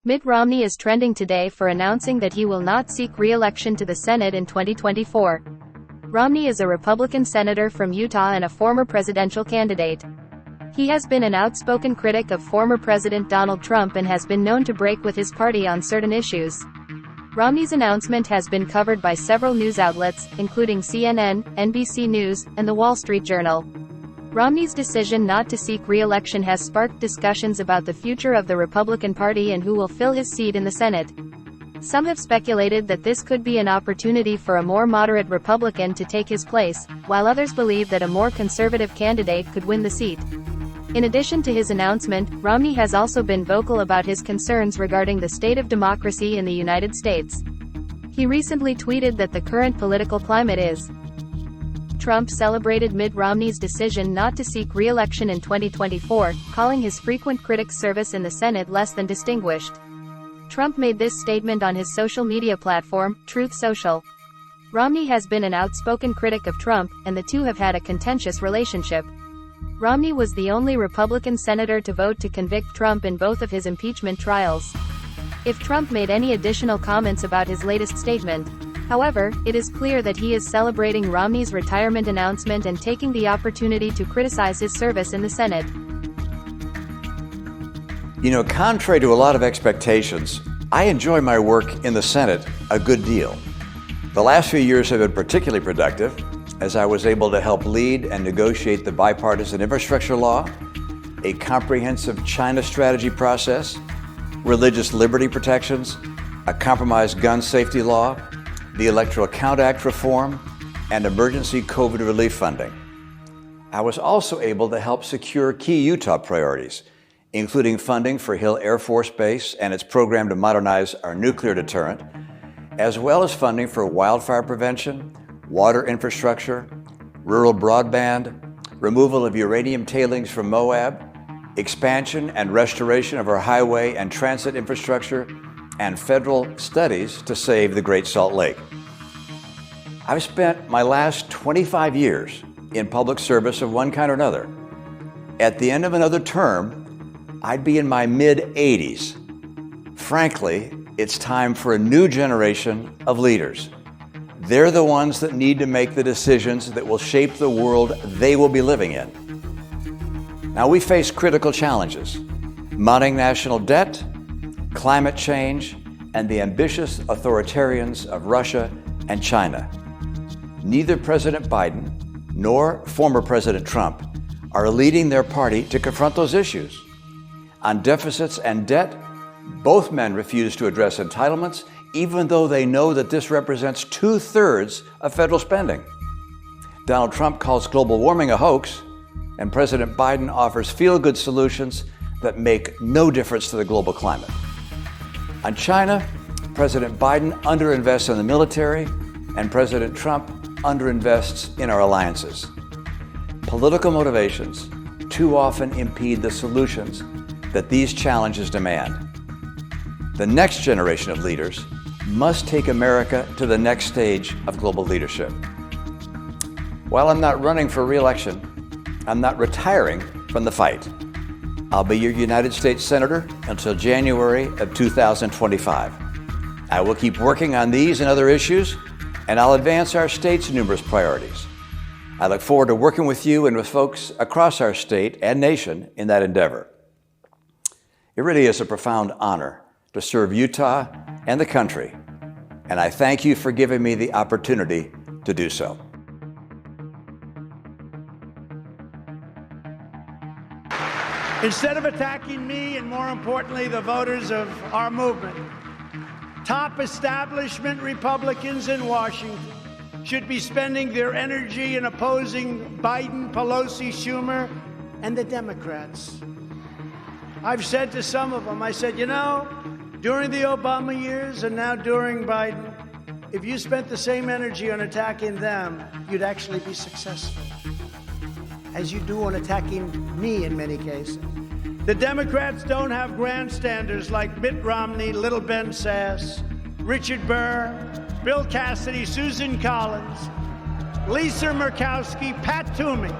Mitt Romney is trending today for announcing that he will not seek re-election to the Senate in 2024. Romney is a Republican senator from Utah and a former presidential candidate. He has been an outspoken critic of former President Donald Trump and has been known to break with his party on certain issues. Romney's announcement has been covered by several news outlets, including CNN, NBC News, and The Wall Street Journal. Romney's decision not to seek re-election has sparked discussions about the future of the Republican Party and who will fill his seat in the Senate. Some have speculated that this could be an opportunity for a more moderate Republican to take his place, while others believe that a more conservative candidate could win the seat. In addition to his announcement, Romney has also been vocal about his concerns regarding the state of democracy in the United States. He recently tweeted that the current political climate is. Trump celebrated Mitt Romney's decision not to seek re-election in 2024, calling his frequent critics' service in the Senate less than distinguished. Trump made this statement on his social media platform, Truth Social. Romney has been an outspoken critic of Trump, and the two have had a contentious relationship. Romney was the only Republican senator to vote to convict Trump in both of his impeachment trials. If Trump made any additional comments about his latest statement, however, it is clear that he is celebrating Romney's retirement announcement and taking the opportunity to criticize his service in the Senate. You know, contrary to a lot of expectations, I enjoy my work in the Senate a good deal. The last few years have been particularly productive, as I was able to help lead and negotiate the bipartisan infrastructure law, a comprehensive China strategy process, religious liberty protections, a compromised gun safety law, the Electoral Count Act reform, and emergency COVID relief funding. I was also able to help secure key Utah priorities, including funding for Hill Air Force Base and its program to modernize our nuclear deterrent, as well as funding for wildfire prevention, water infrastructure, rural broadband, removal of uranium tailings from Moab, expansion and restoration of our highway and transit infrastructure, and federal studies to save the Great Salt Lake. I've spent my last 25 years in public service of one kind or another. At the end of another term, I'd be in my mid-80s. Frankly, it's time for a new generation of leaders. They're the ones that need to make the decisions that will shape the world they will be living in. Now, we face critical challenges: mounting national debt, climate change, and the ambitious authoritarians of Russia and China. Neither President Biden nor former President Trump are leading their party to confront those issues. On deficits and debt, both men refuse to address entitlements, even though they know that this represents 2/3 of federal spending. Donald Trump calls global warming a hoax, and President Biden offers feel-good solutions that make no difference to the global climate. On China, President Biden underinvests in the military, and President Trump underinvests in our alliances. Political motivations too often impede the solutions that these challenges demand. The next generation of leaders must take America to the next stage of global leadership. While I'm not running for re-election, I'm not retiring from the fight. I'll be your United States Senator until January of 2025. I will keep working on these and other issues, and I'll advance our state's numerous priorities. I look forward to working with you and with folks across our state and nation in that endeavor. It really is a profound honor to serve Utah and the country, and I thank you for giving me the opportunity to do so. Instead of attacking me and, more importantly, the voters of our movement, top establishment Republicans in Washington should be spending their energy in opposing Biden, Pelosi, Schumer, and the Democrats. I've said to some of them, I said, you know, during the Obama years and now during Biden, if you spent the same energy on attacking them, you'd actually be successful, as you do on attacking me in many cases. The Democrats don't have grandstanders like Mitt Romney, Little Ben Sass, Richard Burr, Bill Cassidy, Susan Collins, Lisa Murkowski, Pat Toomey.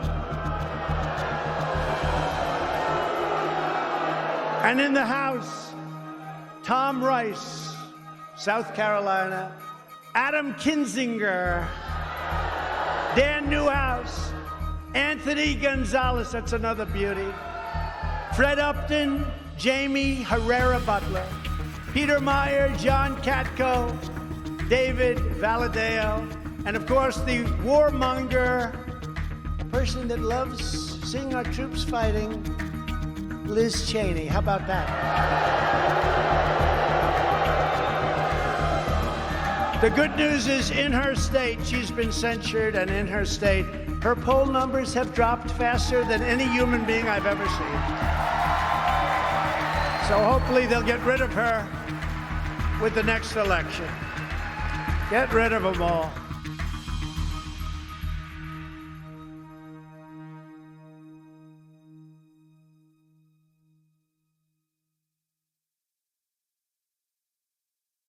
And in the House, Tom Rice, South Carolina. Adam Kinzinger. Dan Newhouse. Anthony Gonzalez, that's another beauty. Fred Upton, Jamie Herrera Butler. Peter Meyer, John Katko, David Valadeo, and of course the warmonger, a person that loves seeing our troops fighting, Liz Cheney. How about that? The good news is in her state, she's been censured, and in her state, her poll numbers have dropped faster than any human being I've ever seen. So hopefully they'll get rid of her with the next election. Get rid of them all.